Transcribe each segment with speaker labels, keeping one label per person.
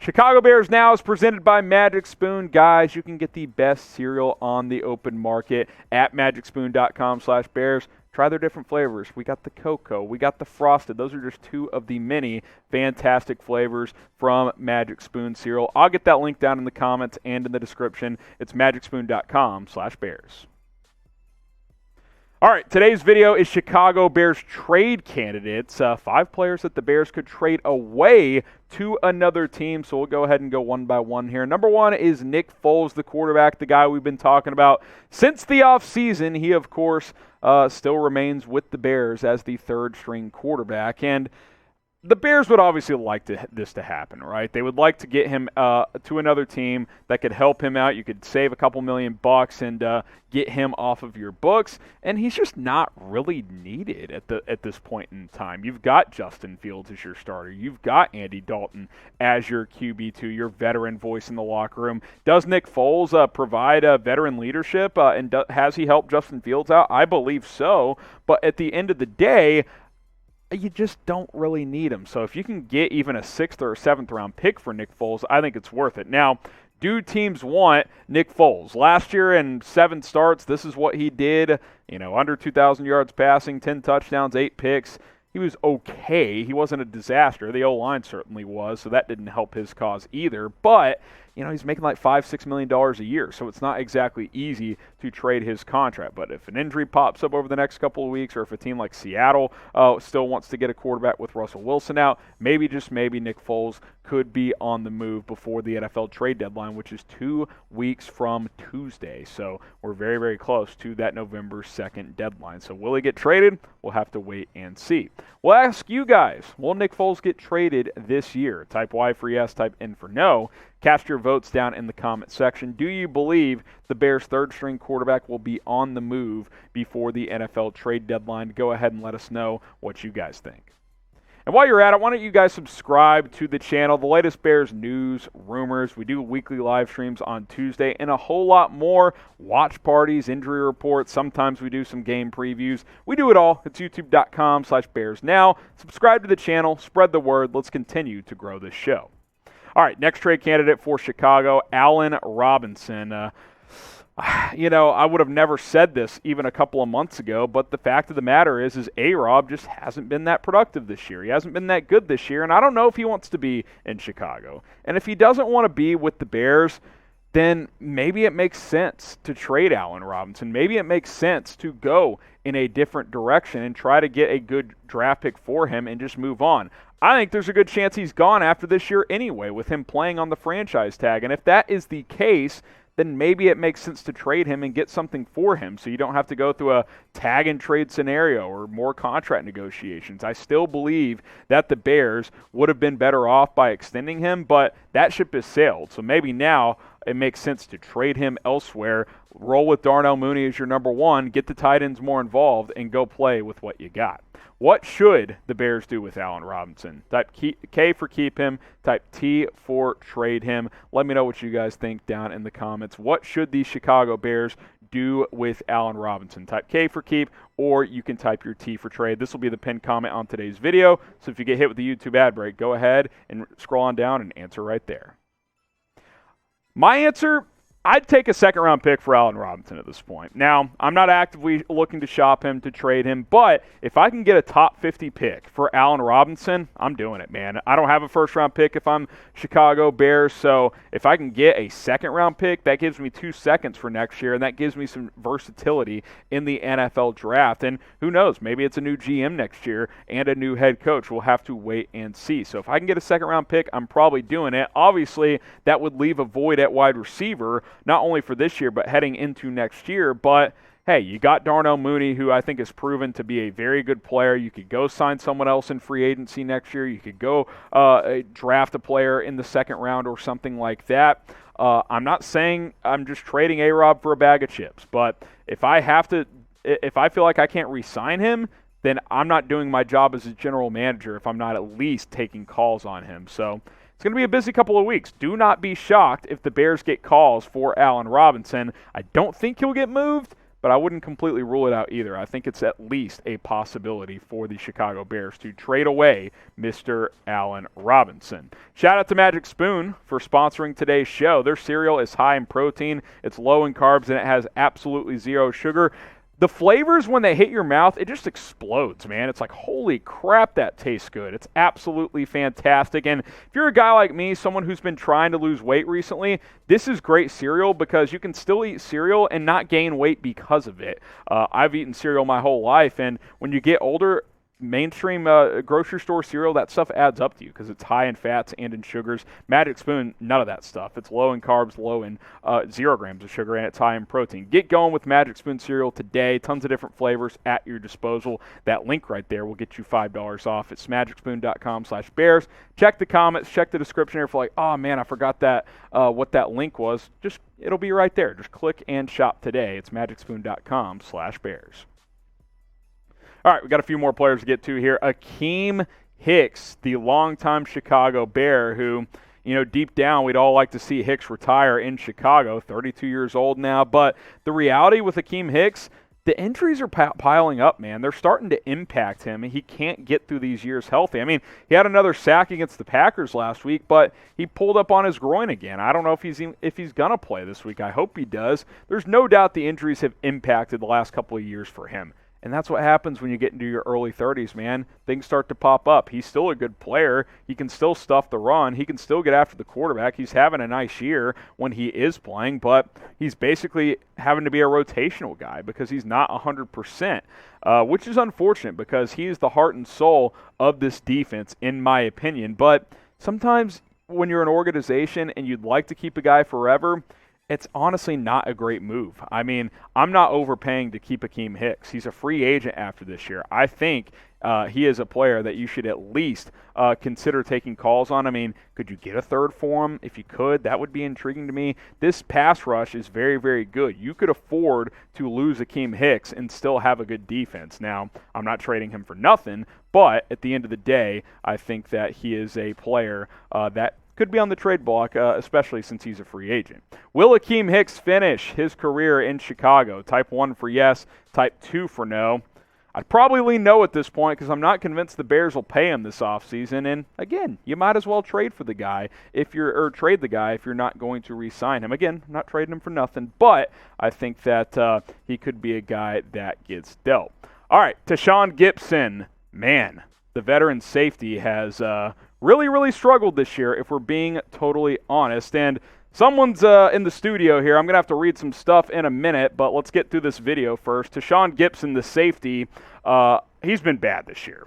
Speaker 1: Chicago Bears Now is presented by Magic Spoon. Guys, you can get the best cereal on the open market at magicspoon.com/bears. Try their different flavors. We got the cocoa. We got the frosted. Those are just two of the many fantastic flavors from Magic Spoon cereal. I'll get that link down in the comments and in the description. It's magicspoon.com/bears. All right, today's video is Chicago Bears trade candidates. 5 players that the Bears could trade away to another team. So we'll go ahead and go one by one here. Number 1 is Nick Foles, the quarterback, the guy we've been talking about since the offseason. He, of course, still remains with the Bears as the third-string quarterback. And the Bears would obviously like this to happen, right? They would like to get him to another team that could help him out. You could save a couple $1,000,000 and get him off of your books, and he's just not really needed at this point in time. You've got Justin Fields as your starter. You've got Andy Dalton as your QB2, your veteran voice in the locker room. Does Nick Foles provide veteran leadership, and has he helped Justin Fields out? I believe so, but at the end of the day, you just don't really need him. So if you can get even a 6th or a 7th round pick for Nick Foles, I think it's worth it. Now, do teams want Nick Foles? Last year in 7 starts, this is what he did. Under 2,000 yards passing, 10 touchdowns, 8 picks. He was okay. He wasn't a disaster. The O-line certainly was, so that didn't help his cause either. But he's making like $5-6 million a year, so it's not exactly easy to trade his contract. But if an injury pops up over the next couple of weeks, or if a team like Seattle still wants to get a quarterback with Russell Wilson out, maybe, just maybe, Nick Foles could be on the move before the NFL trade deadline, which is 2 weeks from Tuesday. So we're very, very close to that November 2nd deadline. So will he get traded? We'll have to wait and see. We'll ask you guys, will Nick Foles get traded this year? Type Y for yes, type N for no. Cast your votes down in the comment section. Do you believe the Bears' third-string quarterback will be on the move before the NFL trade deadline? Go ahead and let us know what you guys think. And while you're at it, why don't you guys subscribe to the channel? The latest Bears news, rumors. We do weekly live streams on Tuesday and a whole lot more. Watch parties, injury reports. Sometimes we do some game previews. We do it all. It's youtube.com/Bears Now. Subscribe to the channel. Spread the word. Let's continue to grow this show. All right, next trade candidate for Chicago, Allen Robinson. I would have never said this even a couple of months ago, but the fact of the matter is A-Rob just hasn't been that productive this year. He hasn't been that good this year, and I don't know if he wants to be in Chicago. And if he doesn't want to be with the Bears, then maybe it makes sense to trade Allen Robinson. Maybe it makes sense to go in a different direction and try to get a good draft pick for him and just move on. I think there's a good chance he's gone after this year anyway, with him playing on the franchise tag. And if that is the case, then maybe it makes sense to trade him and get something for him so you don't have to go through a tag and trade scenario or more contract negotiations. I still believe that the Bears would have been better off by extending him, but that ship has sailed. So maybe now it makes sense to trade him elsewhere, roll with Darnell Mooney as your number 1, get the tight ends more involved, and go play with what you got. What should the Bears do with Allen Robinson? Type K for keep him, type T for trade him. Let me know what you guys think down in the comments. What should the Chicago Bears do with Allen Robinson? Type K for keep, or you can type your T for trade. This will be the pinned comment on today's video, so if you get hit with the YouTube ad break, go ahead and scroll on down and answer right there. My answer, I'd take a 2nd-round pick for Allen Robinson at this point. Now, I'm not actively looking to shop him, to trade him, but if I can get a top 50 pick for Allen Robinson, I'm doing it, man. I don't have a 1st-round pick if I'm Chicago Bears, so if I can get a 2nd-round pick, that gives me 2 seconds for next year, and that gives me some versatility in the NFL draft. And who knows, maybe it's a new GM next year and a new head coach. We'll have to wait and see. So if I can get a 2nd-round pick, I'm probably doing it. Obviously, that would leave a void at wide receiver, not only for this year, but heading into next year. But hey, you got Darnell Mooney, who I think has proven to be a very good player. You could go sign someone else in free agency next year. You could go draft a player in the 2nd round or something like that. I'm not saying I'm just trading A-Rob for a bag of chips, but if I feel like I can't re-sign him, then I'm not doing my job as a general manager if I'm not at least taking calls on him. So it's going to be a busy couple of weeks. Do not be shocked if the Bears get calls for Allen Robinson. I don't think he'll get moved, but I wouldn't completely rule it out either. I think it's at least a possibility for the Chicago Bears to trade away Mr. Allen Robinson. Shout out to Magic Spoon for sponsoring today's show. Their cereal is high in protein, it's low in carbs, and it has absolutely zero sugar. The flavors, when they hit your mouth, it just explodes, man. It's like, holy crap, that tastes good. It's absolutely fantastic. And if you're a guy like me, someone who's been trying to lose weight recently, this is great cereal because you can still eat cereal and not gain weight because of it. I've eaten cereal my whole life, and when you get older, mainstream grocery store cereal, that stuff adds up to you because it's high in fats and in sugars. Magic Spoon, none of that stuff. It's low in carbs, low in 0 grams of sugar, and it's high in protein. Get going with Magic Spoon cereal today. Tons of different flavors at your disposal. That link right there will get you $5 off. It's magicspoon.com/bears. Check the comments, check the description here for like, oh man, I forgot that what that link was. Just it'll be right there. Just click and shop today. It's magicspoon.com/bears. All right, we got a few more players to get to here. Akeem Hicks, the longtime Chicago Bear, who, you know, deep down we'd all like to see Hicks retire in Chicago. 32 years old now, but the reality with Akeem Hicks, the injuries are piling up, man. They're starting to impact him. He can't get through these years healthy. I mean, he had another sack against the Packers last week, but he pulled up on his groin again. I don't know if he's going to play this week. I hope he does. There's no doubt the injuries have impacted the last couple of years for him. And that's what happens when you get into your early 30s, man. Things start to pop up. He's still a good player. He can still stuff the run. He can still get after the quarterback. He's having a nice year when he is playing, but he's basically having to be a rotational guy because he's not 100%, which is unfortunate because he is the heart and soul of this defense, in my opinion. But sometimes when you're an organization and you'd like to keep a guy forever, it's honestly not a great move. I mean, I'm not overpaying to keep Akeem Hicks. He's a free agent after this year. I think he is a player that you should at least consider taking calls on. I mean, could you get a third for him? If you could, that would be intriguing to me. This pass rush is very, very good. You could afford to lose Akeem Hicks and still have a good defense. Now, I'm not trading him for nothing, but at the end of the day, I think that he is a player that could be on the trade block, especially since he's a free agent. Will Akeem Hicks finish his career in Chicago? Type 1 for yes, type 2 for no. I'd probably lean no at this point because I'm not convinced the Bears will pay him this offseason. And again, you might as well trade the guy if you're not going to re-sign him. Again, I'm not trading him for nothing, but I think that he could be a guy that gets dealt. All right, Tashaun Gipson, man, the veteran safety has really struggled this year, if we're being totally honest. And someone's in the studio here. I'm going to have to read some stuff in a minute, but let's get through this video first. Tashaun Gipson, the safety, he's been bad this year.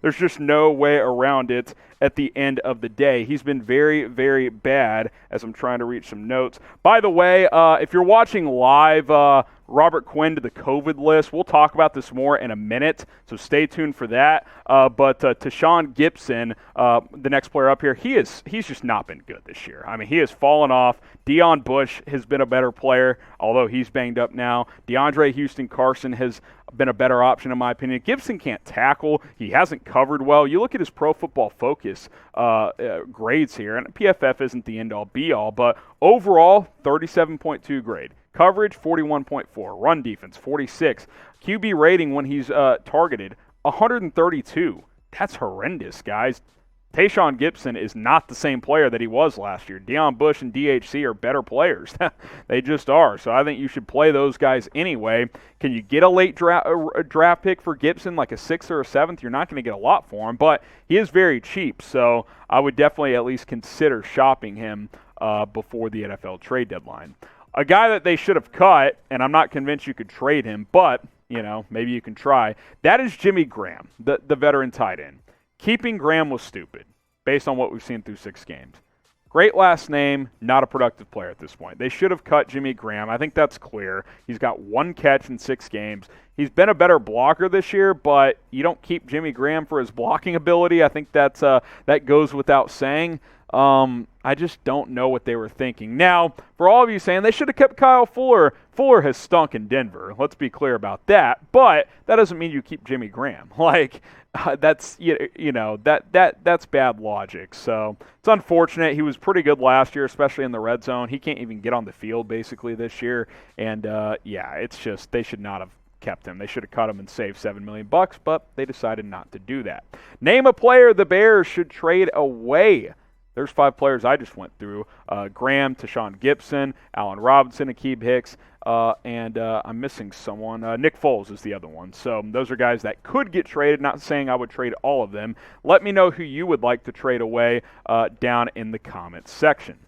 Speaker 1: There's just no way around it at the end of the day. He's been very bad, as I'm trying to reach some notes. By the way, if you're watching live, Robert Quinn to the COVID list. We'll talk about this more in a minute, so stay tuned for that. But Tashaun Gipson, the next player up here, he's just not been good this year. I mean, he has fallen off. Deion Bush has been a better player, although he's banged up now. DeAndre Houston Carson has been a better option, in my opinion. Gipson can't tackle. He hasn't covered well. You look at his Pro Football Focus grades here, and PFF isn't the end-all, be-all, but overall, 37.2 grade. Coverage, 41.4. Run defense, 46. QB rating when he's targeted, 132. That's horrendous, guys. Tashaun Gipson is not the same player that he was last year. Deion Bush and DHC are better players. They just are. So I think you should play those guys anyway. Can you get a late draft pick for Gipson, like a 6th or a 7th? You're not going to get a lot for him, but he is very cheap. So I would definitely at least consider shopping him before the NFL trade deadline. A guy that they should have cut, and I'm not convinced you could trade him, but, you know, maybe you can try, that is Jimmy Graham, the veteran tight end. Keeping Graham was stupid, based on what we've seen through 6 games. Great last name, not a productive player at this point. They should have cut Jimmy Graham. I think that's clear. He's got 1 catch in 6 games. He's been a better blocker this year, but you don't keep Jimmy Graham for his blocking ability. I think that goes without saying. I just don't know what they were thinking. Now, for all of you saying they should have kept Kyle Fuller, Fuller has stunk in Denver. Let's be clear about that. But that doesn't mean you keep Jimmy Graham. That's that's bad logic. So it's unfortunate. He was pretty good last year, especially in the red zone. He can't even get on the field basically this year. And it's just they should not have kept him. They should have cut him and saved $7 million, but they decided not to do that. Name a player the Bears should trade away. There's 5 players I just went through. Graham, Tashaun Gipson, Allen Robinson, Akeem Hicks, and I'm missing someone. Nick Foles is the other one. So those are guys that could get traded. Not saying I would trade all of them. Let me know who you would like to trade away down in the comments section.